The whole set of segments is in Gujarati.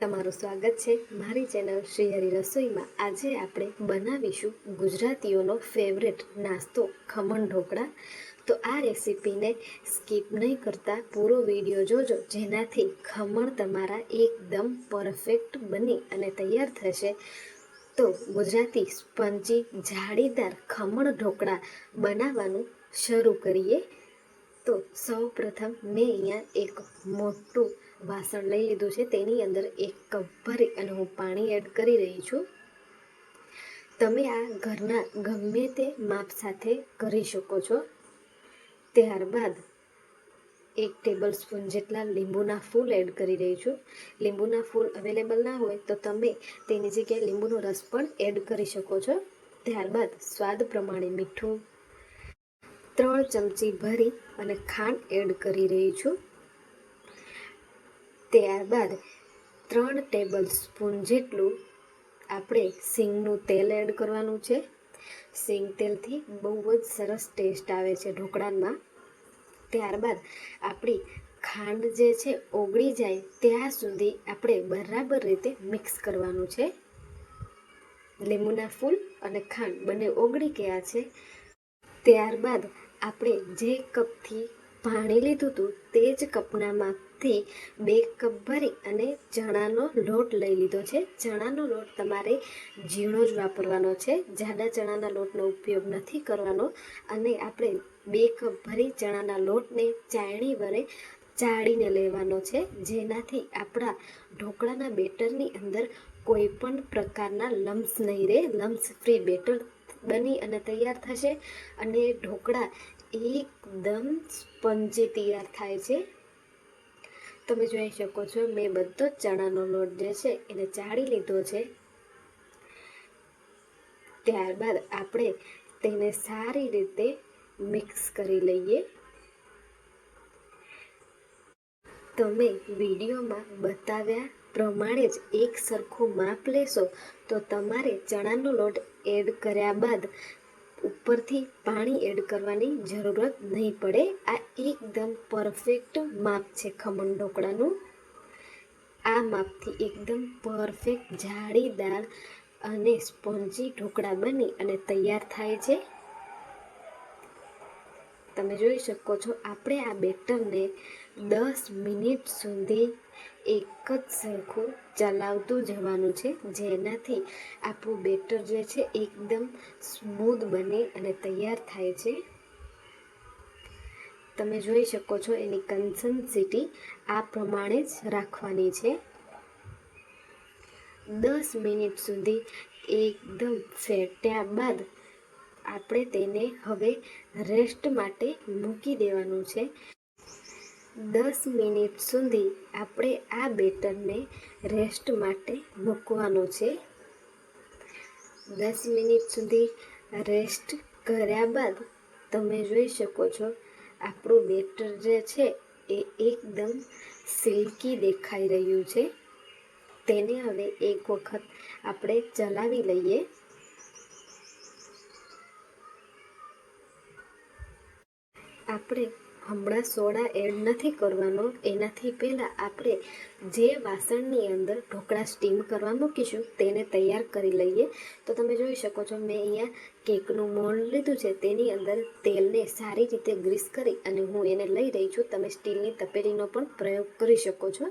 તમારું સ્વાગત છે મારી ચેનલ શ્રી હરિ રસોઈમાં। આજે આપણે બનાવીશું ગુજરાતીઓનો ફેવરેટ નાસ્તો ખમણ ઢોકળા। તો આ રેસીપીને સ્કીપ નહીં કરતા પૂરો વિડીયો જોજો, જેનાથી ખમણ તમારા એકદમ પરફેક્ટ બની અને તૈયાર થશે। તો ગુજરાતી સ્પંજી જાળીદાર ખમણ ઢોકળા બનાવવાનું શરૂ કરીએ। તો સૌ પ્રથમ મેં અહીંયા એક મોટું વાસણ લઈ લીધું છે, તેની અંદર 1 કપ ભરી અને હું પાણી એડ કરી રહી છું। તમે આ ઘરના ગમે તે માપ સાથે કરી શકો છો। ત્યારબાદ 1 ટેબલ સ્પૂન જેટલા લીંબુના ફૂલ એડ કરી રહી છું। લીંબુના ફૂલ અવેલેબલ ના હોય તો તમે તેની જગ્યાએ લીંબુનો રસ પણ એડ કરી શકો છો। ત્યારબાદ સ્વાદ પ્રમાણે મીઠું, 3 ચમચી ભરી અને ખાંડ એડ કરી રહી છું। ત્યારબાદ 3 ટેબલ સ્પૂન જેટલું આપણે સિંગનું તેલ એડ કરવાનું છે। સિંગ તેલથી બહુ જ સરસ ટેસ્ટ આવે છે ઢોકળામાં। ત્યારબાદ આપણી ખાંડ જે છે ઓગળી જાય ત્યાં સુધી આપણે બરાબર રીતે મિક્સ કરવાનું છે। લીંબુના ફૂલ અને ખાંડ બંને ઓગળી ગયા છે। ત્યારબાદ આપણે જે કપથી પાણી લીધું હતું તે જ કપના માપથી 2 કપ ભરી અને ચણાનો લોટ લઈ લીધો છે। ચણાનો લોટ તમારે ઝીણો જ વાપરવાનો છે, જાડા ચણાના લોટનો ઉપયોગ નથી કરવાનો। અને આપણે 2 કપ ભરી ચણાના લોટને ચાળણી વડે ચાળીને લેવાનો છે, જેનાથી આપણા ઢોકળાના બેટરની અંદર કોઈ પણ પ્રકારના લમ્સ નહીં રહે। લમ્સ ફ્રી બેટર બની અને તૈયાર થશે અને ઢોકળા એકદમ સ્પંજી તૈયાર થાય છે। તમે જોઈ શકો છો મેં બધો જ ચણાનો લોટ જે છે એને ચાળી લીધો છે। ત્યારબાદ આપણે તેને સારી રીતે મિક્સ કરી લઈએ। તમે વિડીયોમાં બતાવ્યા પ્રમાણે જ એક સરખું માપ લેશો તો તમારે ચણાનો લોટ એડ કર્યા બાદ ઉપરથી પાણી એડ કરવાની જરૂરત નહીં પડે। આ એકદમ પરફેક્ટ માપ છે ખમણ ઢોકળાનું। આ માપથી એકદમ પરફેક્ટ જાળીદાર અને સ્પોન્જી ઢોકળા બની અને તૈયાર થાય છે। તમે જોઈ શકો છો આપણે આ બેટરને 10 મિનિટ સુધી એક જ સરખું ચલાવતું જવાનું છે, જેનાથી આપણું બેટર જે છે એકદમ સ્મૂધ બને અને તૈયાર થાય છે। તમે જોઈ શકો છો એની કન્સિસ્ટન્સી આ પ્રમાણે જ રાખવાની છે। 10 મિનિટ સુધી એકદમ ફેટ્યા બાદ આપણે તેને હવે રેસ્ટ માટે મૂકી દેવાનું છે। 10 મિનિટ સુધી આપણે આ બેટરને રેસ્ટ માટે મૂકવાનું છે। 10 મિનિટ સુધી રેસ્ટ કર્યા બાદ તમે જોઈ શકો છો આપણું બેટર જે છે એ એકદમ સિલ્કી દેખાઈ રહ્યું છે। તેને હવે એક વખત આપણે ચલાવી લઈએ। આપણે હમણાં સોડા એડ નથી કરવાનો, એનાથી પહેલાં આપણે જે વાસણની અંદર ઢોકળા સ્ટીમ કરવા મૂકીશું તેને તૈયાર કરી લઈએ। તો તમે જોઈ શકો છો મેં અહીંયા કેકનું મોલ્ડ લીધું છે, તેની અંદર તેલને સારી રીતે ગ્રીસ કરી અને હું એને લઈ રહી છું। તમે સ્ટીલની તપેલીનો પણ પ્રયોગ કરી શકો છો।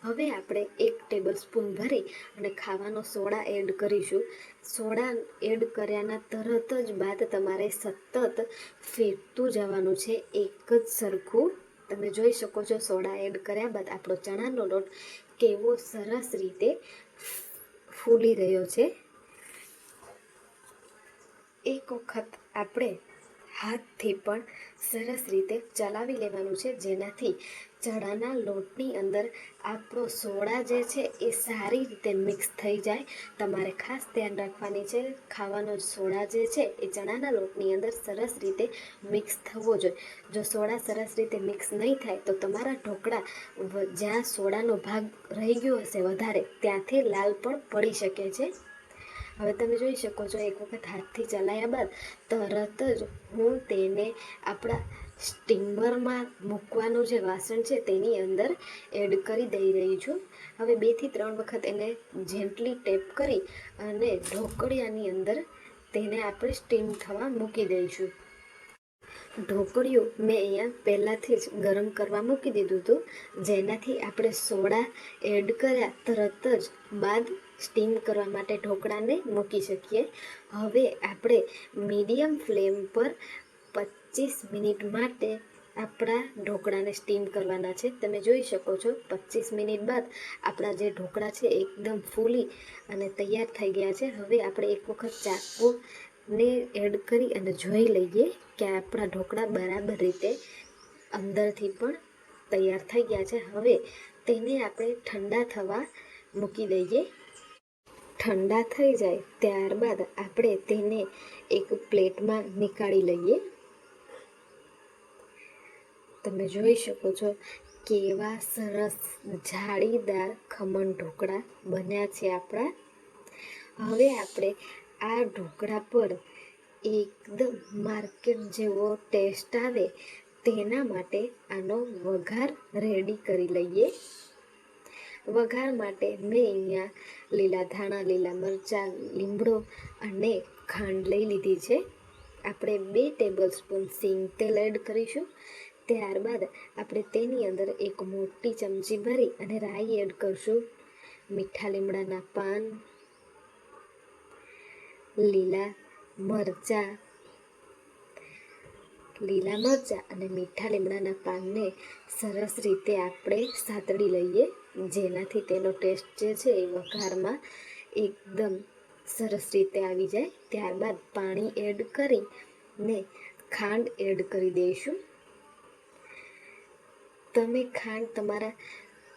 હવે આપણે 1 ટેબલ સ્પૂન ભરી અને ખાવાનો સોડા એડ કરીશું। સોડા એડ કર્યાના તરત જ બાદ તમારે સતત ફેરતું જવાનું છે એક જ સરખું। તમે જોઈ શકો છો સોડા એડ કર્યા બાદ આપણો ચણાનો લોટ કેવો સરસ રીતે ફૂલી રહ્યો છે। એક વખત આપણે હાથથી પણ સરસ રીતે ચલાવી લેવાનું છે, જેનાથી ચણાના લોટની અંદર આપણો સોડા જે છે એ સારી રીતે મિક્સ થઈ જાય। તમારે ખાસ ધ્યાન રાખવાની છે ખાવાનો સોડા જે છે એ ચણાના લોટની અંદર સરસ રીતે મિક્સ થવો જોઈએ। જો સોડા સરસ રીતે મિક્સ નહીં થાય તો તમારા ઢોકળા જ્યાં સોડાનો ભાગ રહી ગયો હશે વધારે ત્યાંથી લાલ પણ પડી શકે છે। હવે તમે જોઈ શકો છો એક વખત હાથથી ચલાવ્યા બાદ તરત જ હું તેને આપણા સ્ટીમરમાં મૂકવાનું જે વાસણ છે તેની અંદર એડ કરી દઈ રહી છું. હવે 2 થી 3 વખત એને જેન્ટલી ટેપ કરી અને ઢોકળિયાની અંદર તેને આપણે સ્ટીમ થવા મૂકી દઈશું. ઢોકળિયું મેં અહીંયા પહેલાંથી જ ગરમ કરવા મૂકી દીધું હતું, જેનાથી આપણે સોડા એડ કર્યા તરત જ બાદ સ્ટીમ કરવા માટે ઢોકળાને મૂકી શકીએ. હવે આપણે મીડિયમ ફ્લેમ પર 25 મિનિટ માટે આપણા ઢોકળાને સ્ટીમ કરવાના છે. તમે જોઈ શકો છો 25 મિનિટ બાદ આપણા જે ઢોકળા છે એકદમ ફૂલી અને તૈયાર થઈ ગયા છે. હવે આપણે એક વખત ચાકુને એડ કરી અને જોઈ લઈએ કે આપણા ઢોકળા બરાબર રીતે અંદરથી પણ તૈયાર થઈ ગયા છે. હવે તેને આપણે ઠંડા થવા મૂકી દઈએ. ઠંડા થઈ જાય ત્યારબાદ આપણે તેને એક પ્લેટમાં નીકાળી લઈએ. તમે જોઈ શકો છો કેવા સરસ જાળીદાર ખમણ ઢોકળા બન્યા છે આપણા. હવે આપણે આ ઢોકળા પર એકદમ માર્કેટ જેવો ટેસ્ટ આવે તેના માટે આનો વઘાર રેડી કરી લઈએ. વઘાર માટે મેં અહીંયા લીલા ધાણા, લીલા મરચાં, લીમડો અને ખાંડ લઈ લીધી છે. આપણે 2 ટેબલ સ્પૂન સિંગ તેલ એડ કરીશું. ત્યારબાદ આપણે તેની અંદર એક મોટી ચમચી ભરી અને રાઈ એડ કરશું. મીઠા લીમડાના પાન, લીલા મરચાં અને મીઠા લીમડાના પાનને સરસ રીતે આપણે સાતળી લઈએ, જેનાથી તેનો ટેસ્ટ જે છે એ વઘારમાં એકદમ સરસ રીતે આવી જાય. ત્યારબાદ પાણી એડ કરીને ખાંડ એડ કરી દઈશું. તમે ખાંડ તમારા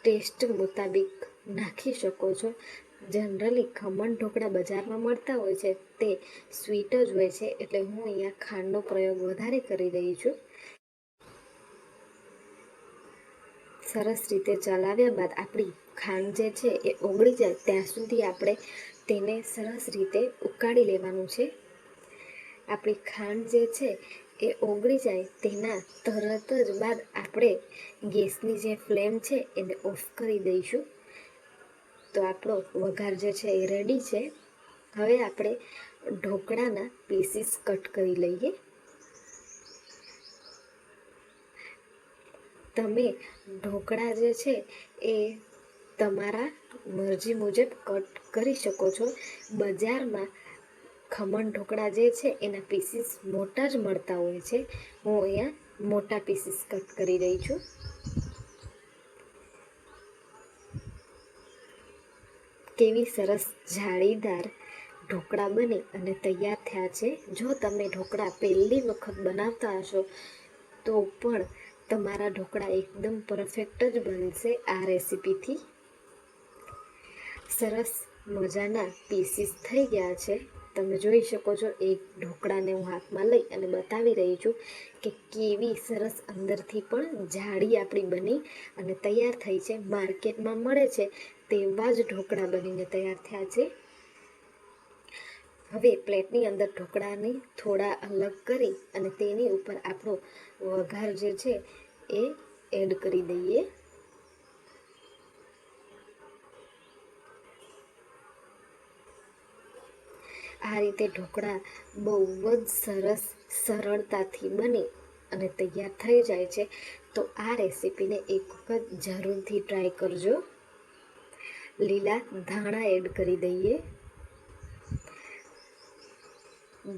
ટેસ્ટ મુતાબિક નાખી શકો છો. જનરલી ખમણ ઢોકળા બજારમાં મળતા હોય છે તે સ્વીટ જ હોય છે, એટલે હું અહીંયા ખાંડનો પ્રયોગ વધારે કરી રહી છું. સરસ રીતે ચલાવ્યા બાદ આપણી ખાંડ જે છે એ ઓગળી જાય ત્યાં સુધી આપણે તેને સરસ રીતે ઉકાળી લેવાનું છે. આપણી ખાંડ જે છે એ ઓગળી જાય તેના તરત જ બાદ આપણે ગેસની જે ફ્લેમ છે એને ઓફ કરી દઈશું. તો આપણો વઘાર જે છે એ રેડી છે. હવે આપણે ઢોકળાના પીસીસ કટ કરી લઈએ. તમે ઢોકળા જે છે એ તમારા મરજી મુજબ કટ કરી શકો છો. બજારમાં ખમણ ઢોકળા જે છે એના પીસીસ મોટા જ મળતા હોય છે. હું અહીંયા મોટા પીસીસ કટ કરી રહી છું. કેવી સરસ જાળીદાર ઢોકળા બની અને તૈયાર થયા છે. જો તમે ઢોકળા પહેલી વખત બનાવતા હશો તો પણ તમારા ઢોકળા એકદમ પરફેક્ટ જ બનશે આ રેસીપીથી. સરસ મજાના પીસીસ થઈ ગયા છે. તમે જોઈ શકો છો એક ઢોકળાને હું હાથમાં લઈ અને બતાવી રહી છું કે કેવી સરસ અંદરથી પણ જાળી આપણી બની અને તૈયાર થઈ છે. માર્કેટમાં મળે છે તેવા જ ઢોકળા બનીને તૈયાર થયા છે. હવે પ્લેટની અંદર ઢોકળાને થોડા અલગ કરી અને તેની ઉપર આપણો વઘાર જે છે એ એડ કરી દઈએ. આ રીતે ઢોકળા બહુ જ સરસ સરળતાથી બની અને તૈયાર થઈ જાય છે. તો આ રેસીપીને એક વખત જરૂરથી ટ્રાય કરજો. લીલા ધાણા એડ કરી દઈએ.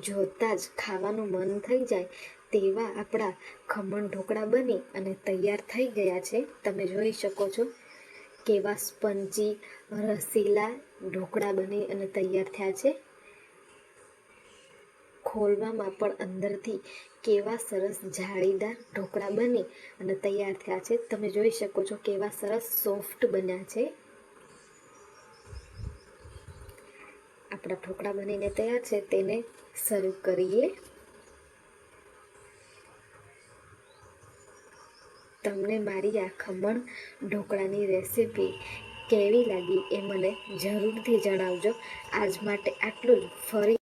જોતાં જ ખાવાનું મન થઈ જાય તેવા આપણા ખમણ ઢોકળા બની અને તૈયાર થઈ ગયા છે. તમે જોઈ શકો છો કેવા સ્પંજી રસીલા ઢોકળા બની અને તૈયાર થયા છે. ખોલવામાં પણ અંદરથી કેવા સરસ જાળીદાર ઢોકળા બની અને તૈયાર થયા છે. તમે જોઈ શકો છો કેવા સરસ સોફ્ટ બન્યા છે. આપણા ઢોકળા બનીને તૈયાર છે, તેને સર્વ કરીએ. તમને મારી આ ખમણ ઢોકળાની રેસીપી કેવી લાગી એ મને જરૂરથી જણાવજો. આજ માટે આટલું જ. ફરી